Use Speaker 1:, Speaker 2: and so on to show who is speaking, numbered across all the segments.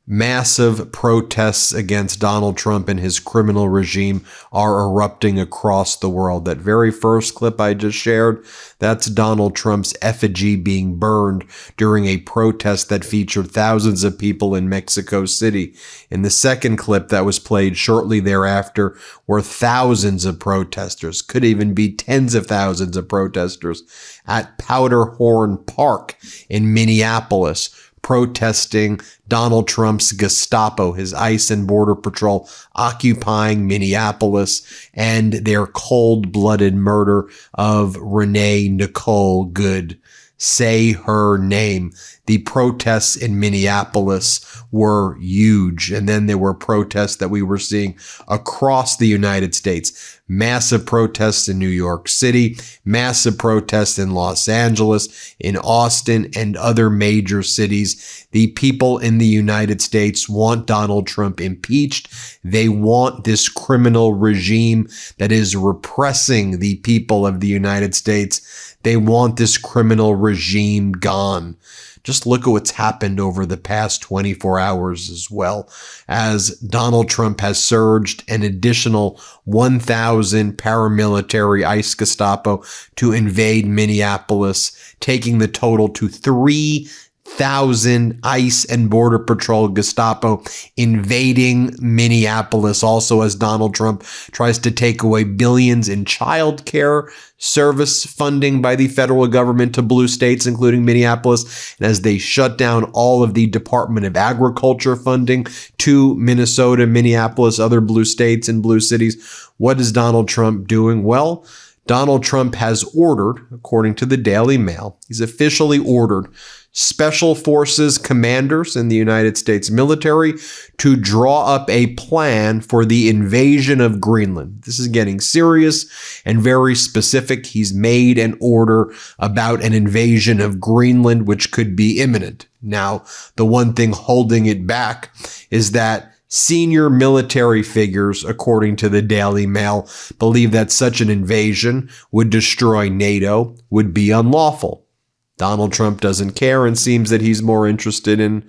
Speaker 1: Massive protests against Donald Trump and his criminal regime are erupting across the world. That very first clip I just shared, that's Donald Trump's effigy being burned during a protest that featured thousands of people in Mexico City. In the second clip that was played shortly thereafter were thousands of protesters, could even be tens of thousands of protesters at Powderhorn Park in Minneapolis, protesting Donald Trump's Gestapo, his ICE and Border Patrol, occupying Minneapolis and their cold-blooded murder of Renee Nicole Good. Say her name. The protests in Minneapolis were huge. And then there were protests that we were seeing across the United States. Massive protests in New York City, massive protests in Los Angeles, in Austin, and other major cities. The people in the United States want Donald Trump impeached. They want this criminal regime that is repressing the people of the United States. They want this criminal regime gone. Just look at what's happened over the past 24 hours as well, as Donald Trump has surged an additional 1,000 paramilitary ICE Gestapo to invade Minneapolis, taking the total to 3,000 ICE and Border Patrol Gestapo invading Minneapolis, also as Donald Trump tries to take away billions in child care service funding by the federal government to blue states, including Minneapolis, and as they shut down all of the Department of Agriculture funding to Minnesota, Minneapolis, other blue states and blue cities. What is Donald Trump doing? Well, Donald Trump has ordered, according to the Daily Mail, he's officially ordered Special Forces commanders in the United States military to draw up a plan for the invasion of Greenland. This is getting serious and very specific. He's made an order about an invasion of Greenland, which could be imminent. Now, the one thing holding it back is that senior military figures, according to the Daily Mail, believe that such an invasion would destroy NATO, would be unlawful. Donald Trump doesn't care and seems that he's more interested in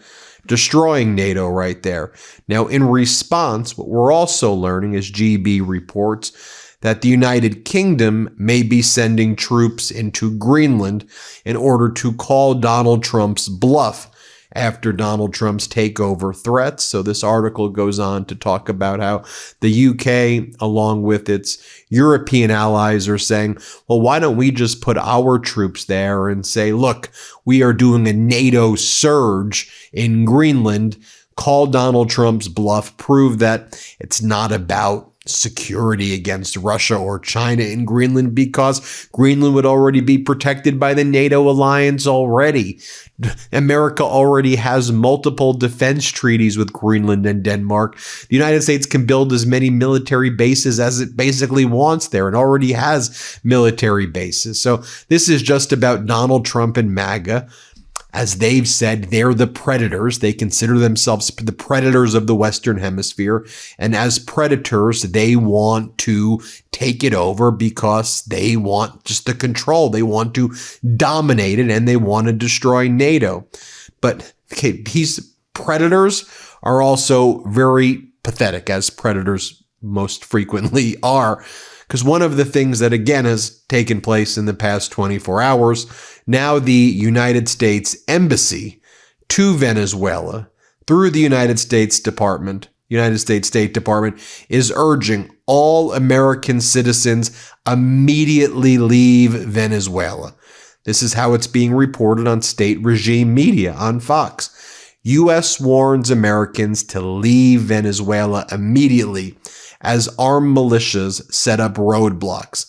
Speaker 1: destroying NATO right there. Now, in response, what we're also learning is GB reports that the United Kingdom may be sending troops into Greenland in order to call Donald Trump's bluff after Donald Trump's takeover threats. So this article goes on to talk about how the UK, along with its European allies, are saying, well, why don't we just put our troops there and say, look, we are doing a NATO surge in Greenland, call Donald Trump's bluff, prove that it's not about security against Russia or China in Greenland, because Greenland would already be protected by the NATO alliance already. America already has multiple defense treaties with Greenland and Denmark. The United States can build as many military bases as it basically wants there and already has military bases. So this is just about Donald Trump and MAGA. As they've said, they're the predators. They consider themselves the predators of the Western Hemisphere. And as predators, they want to take it over because they want just the control. They want to dominate it and they want to destroy NATO. But okay, these predators are also very pathetic, as predators most frequently are. Because one of the things that, again, has taken place in the past 24 hours, now the United States Embassy to Venezuela, through the United States State Department, is urging all American citizens immediately leave Venezuela. This is how it's being reported on state regime media on Fox. U.S. warns Americans to leave Venezuela immediately as armed militias set up roadblocks.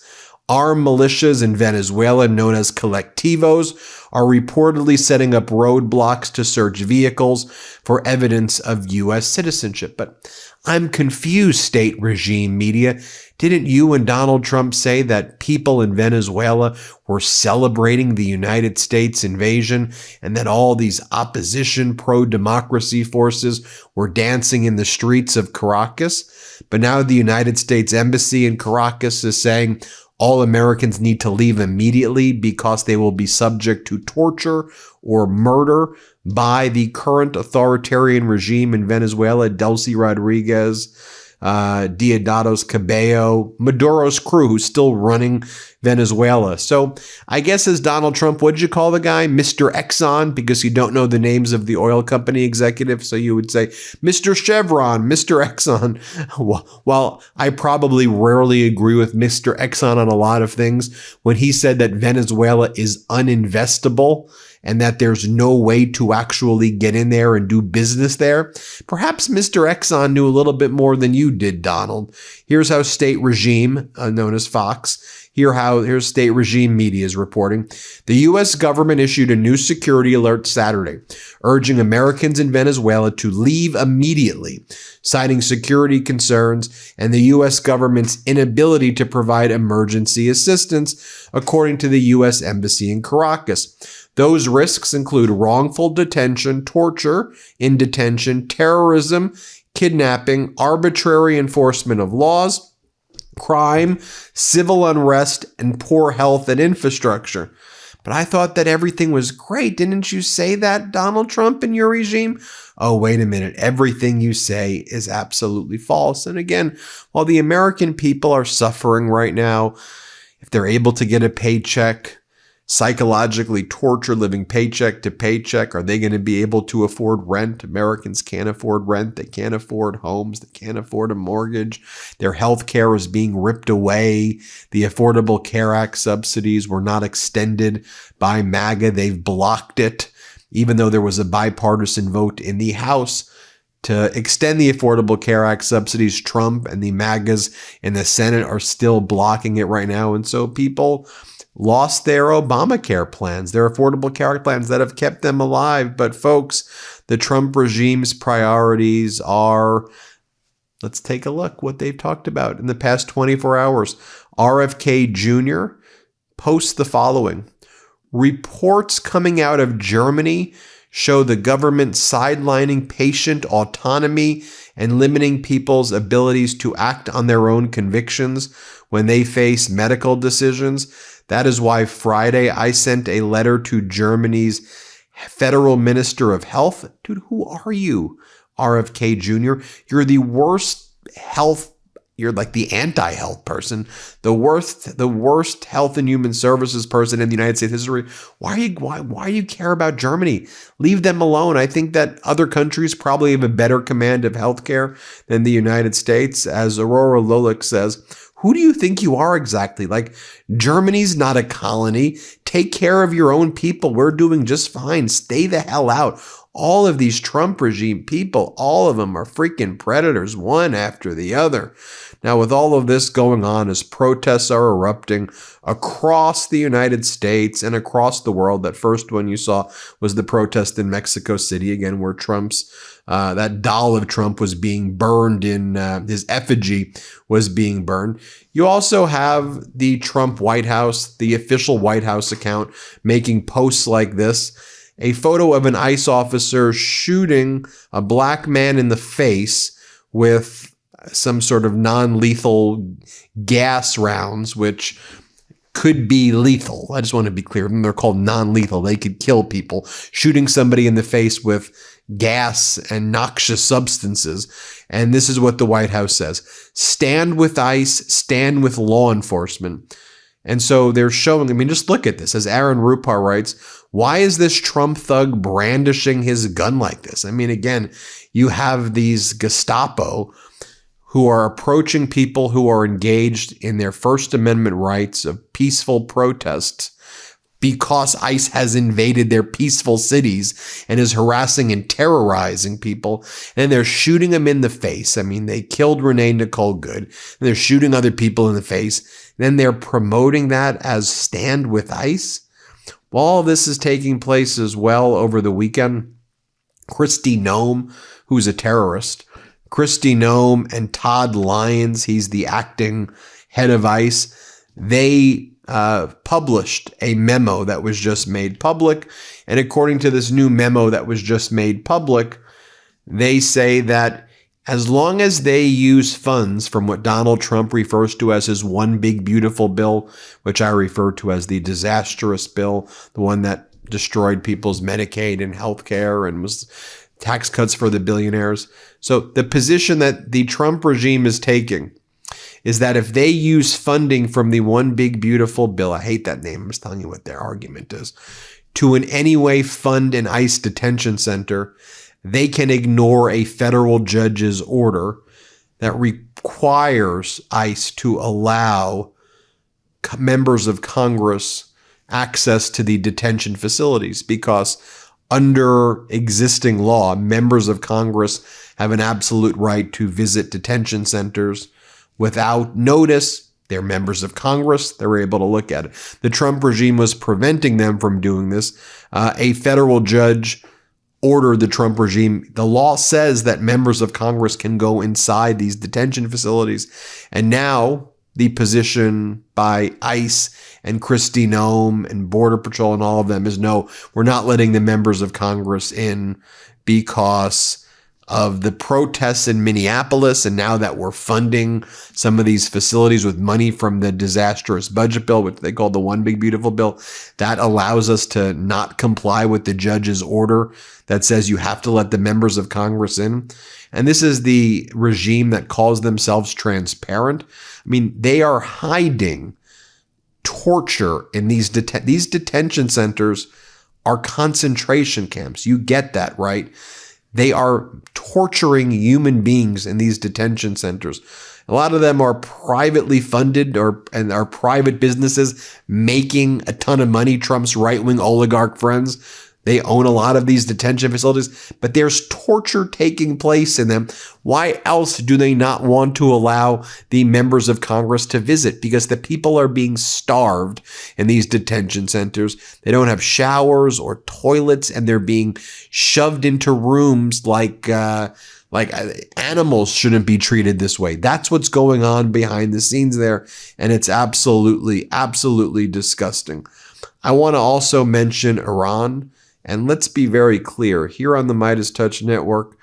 Speaker 1: Armed militias in Venezuela, known as colectivos, are reportedly setting up roadblocks to search vehicles for evidence of U.S. citizenship. But I'm confused, state regime media. Didn't you and Donald Trump say that people in Venezuela were celebrating the United States invasion and that all these opposition pro-democracy forces were dancing in the streets of Caracas? But now the United States Embassy in Caracas is saying all Americans need to leave immediately because they will be subject to torture or murder by the current authoritarian regime in Venezuela, Delcy Rodriguez, Diosdado Cabello, Maduro's crew, who's still running Venezuela. So I guess as Donald Trump, what'd you call the guy? Mr. Exxon, because you don't know the names of the oil company executives. So you would say, Mr. Chevron, Mr. Exxon. Well, I probably rarely agree with Mr. Exxon on a lot of things. When he said that Venezuela is uninvestable and that there's no way to actually get in there and do business there, perhaps Mr. Exxon knew a little bit more than you did, Donald. Here's how state regime, known as Fox, here's state regime media is reporting. The U.S. government issued a new security alert Saturday, urging Americans in Venezuela to leave immediately, citing security concerns and the U.S. government's inability to provide emergency assistance, according to the U.S. Embassy in Caracas. Those risks include wrongful detention, torture in detention, terrorism, kidnapping, arbitrary enforcement of laws, crime, civil unrest, and poor health and infrastructure. But I thought that everything was great. Didn't you say that, Donald Trump, in your regime? Oh, wait a minute. Everything you say is absolutely false. And again, while the American people are suffering right now, if they're able to get a paycheck, psychologically torture living paycheck to paycheck, are they going to be able to afford rent? Americans can't afford rent. They can't afford homes. They can't afford a mortgage. Their health care is being ripped away. The Affordable Care Act subsidies were not extended by MAGA. They've blocked it, even though there was a bipartisan vote in the House to extend the Affordable Care Act subsidies. Trump and the MAGAs in the Senate are still blocking it right now. And so people lost their Obamacare plans, their Affordable Care Act plans that have kept them alive. But folks, the Trump regime's priorities are, let's take a look what they've talked about in the past 24 hours. RFK Jr. posts the following. Reports coming out of Germany show the government sidelining patient autonomy and limiting people's abilities to act on their own convictions when they face medical decisions. That is why Friday I sent a letter to Germany's Federal Minister of Health. Dude, who are you, RFK Jr.? You're the worst health. You're like the anti-health person, the worst health and human services person in the United States history. Why do you care about Germany? Leave them alone. I think that other countries probably have a better command of healthcare than the United States. As Aurora Lolik says, who do you think you are exactly? Like, Germany's not a colony. Take care of your own people. We're doing just fine. Stay the hell out. All of these Trump regime people, all of them are freaking predators, one after the other. Now, with all of this going on, as protests are erupting across the United States and across the world, that first one you saw was the protest in Mexico City, again, where that doll of Trump was being burned his effigy was being burned. You also have the Trump White House, the official White House account, making posts like this. A photo of an ICE officer shooting a black man in the face with some sort of non-lethal gas rounds, which could be lethal. I just want to be clear. They're called non-lethal. They could kill people. Shooting somebody in the face with gas and noxious substances. And this is what the White House says. Stand with ICE, stand with law enforcement. And so they're showing, I mean, just look at this. As Aaron Rupar writes, why is this Trump thug brandishing his gun like this? I mean, again, you have these Gestapo who are approaching people who are engaged in their First Amendment rights of peaceful protests because ICE has invaded their peaceful cities and is harassing and terrorizing people. And they're shooting them in the face. I mean, they killed Renee Nicole Good, and they're shooting other people in the face. Then they're promoting that as stand with ICE. Well, all this is taking place as well over the weekend. Kristi Noem, who's a terrorist, Kristi Noem and Todd Lyons, he's the acting head of ICE, they published a memo that was just made public. And according to this new memo that was just made public, they say that as long as they use funds from what Donald Trump refers to as his one big beautiful bill, which I refer to as the disastrous bill, the one that destroyed people's Medicaid and health care and was tax cuts for the billionaires. So the position that the Trump regime is taking is that if they use funding from the one big beautiful bill, I hate that name, I'm just telling you what their argument is, to in any way fund an ICE detention center, they can ignore a federal judge's order that requires ICE to allow members of Congress access to the detention facilities, because under existing law, members of Congress have an absolute right to visit detention centers without notice. They're members of Congress. They're able to look at it. The Trump regime was preventing them from doing this. A federal judge ordered the Trump regime. The law says that members of Congress can go inside these detention facilities. And now the position by ICE and Kristi Noem and Border Patrol and all of them is no, we're not letting the members of Congress in because of the protests in Minneapolis. And now that we're funding some of these facilities with money from the disastrous budget bill, which they call the one big beautiful bill, that allows us to not comply with the judge's order that says you have to let the members of Congress in. And this is the regime that calls themselves transparent. I mean, they are hiding torture in these detention centers are concentration camps. You get that, right? They are torturing human beings in these detention centers. A lot of them are privately funded and are private businesses making a ton of money. Trump's right-wing oligarch friends, they own a lot of these detention facilities, but there's torture taking place in them. Why else do they not want to allow the members of Congress to visit? Because the people are being starved in these detention centers. They don't have showers or toilets, and they're being shoved into rooms like animals shouldn't be treated this way. That's what's going on behind the scenes there, and it's absolutely, absolutely disgusting. I want to also mention Iran. And let's be very clear, here on the MeidasTouch Network,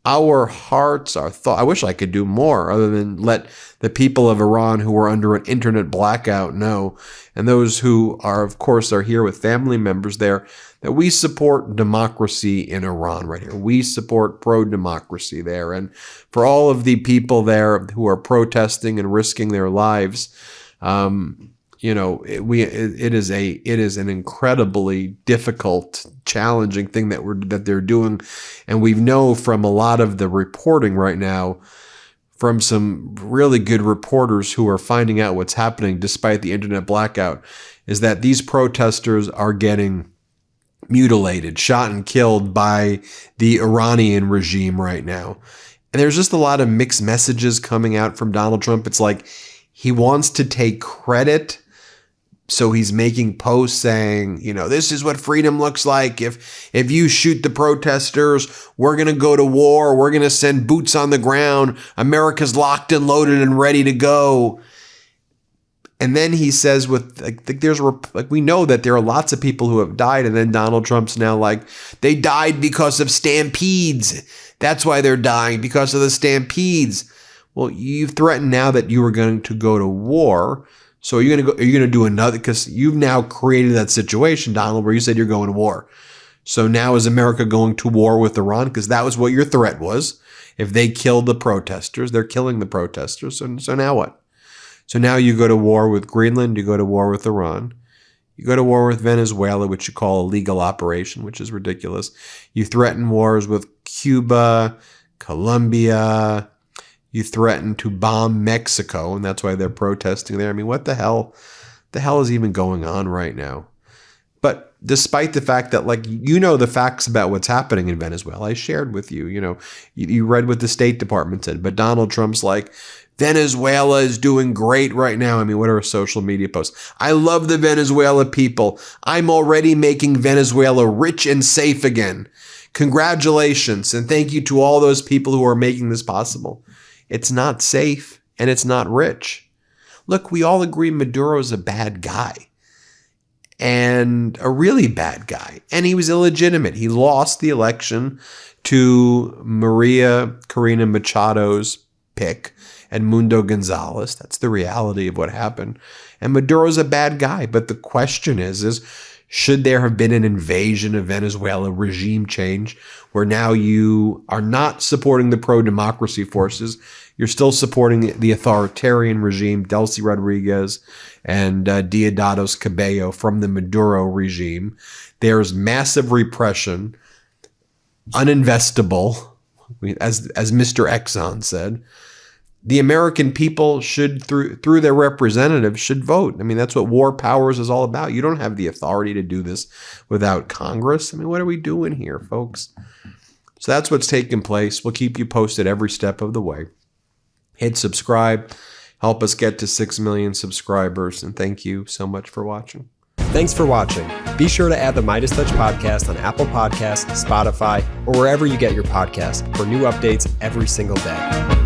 Speaker 1: our hearts, our thoughts, I wish I could do more other than let the people of Iran who are under an internet blackout know, and those who are, of course, are here with family members there, that we support democracy in Iran right here. We support pro-democracy there. And for all of the people there who are protesting and risking their lives, it is an incredibly difficult, challenging thing that they're doing, and we know from a lot of the reporting right now, from some really good reporters who are finding out what's happening despite the internet blackout, is that these protesters are getting mutilated, shot and killed by the Iranian regime right now. And there's just a lot of mixed messages coming out from Donald Trump. It's like he wants to take credit. So he's making posts saying, this is what freedom looks like. If you shoot the protesters, we're going to go to war. We're going to send boots on the ground. America's locked and loaded and ready to go. And then he says we know that there are lots of people who have died. And then Donald Trump's now like, they died because of stampedes. That's why they're dying, because of the stampedes. Well, you've threatened now that you were going to go to war. So are you going to do another? Because you've now created that situation, Donald, where you said you're going to war. So now is America going to war with Iran? Because that was what your threat was. If they kill the protesters, they're killing the protesters. So now what? So now you go to war with Greenland. You go to war with Iran. You go to war with Venezuela, which you call a legal operation, which is ridiculous. You threaten wars with Cuba, Colombia. You threaten to bomb Mexico, and that's why they're protesting there. I mean, what the hell? The hell is even going on right now? But despite the fact that, the facts about what's happening in Venezuela, I shared with you. You read what the State Department said, but Donald Trump's like, Venezuela is doing great right now. I mean, what are our social media posts? I love the Venezuela people. I'm already making Venezuela rich and safe again. Congratulations, and thank you to all those people who are making this possible. It's not safe, and it's not rich. Look, we all agree Maduro's a bad guy, and a really bad guy, and he was illegitimate. He lost the election to Maria Corina Machado's pick, Edmundo Gonzalez. That's the reality of what happened. And Maduro's a bad guy. But the question is should there have been an invasion of Venezuela, regime change, where now you are not supporting the pro-democracy forces, you're still supporting the authoritarian regime, Delcy Rodriguez and Diosdado Cabello from the Maduro regime. There's massive repression, uninvestable, as Mr. Exxon said. The American people should, through their representatives, should vote. I mean, that's what war powers is all about. You don't have the authority to do this without Congress. I mean, what are we doing here, folks? So that's what's taking place. We'll keep you posted every step of the way. Hit subscribe. Help us get to 6 million subscribers. And thank you so much for watching.
Speaker 2: Thanks for watching. Be sure to add the MeidasTouch podcast on Apple Podcasts, Spotify, or wherever you get your podcasts for new updates every single day.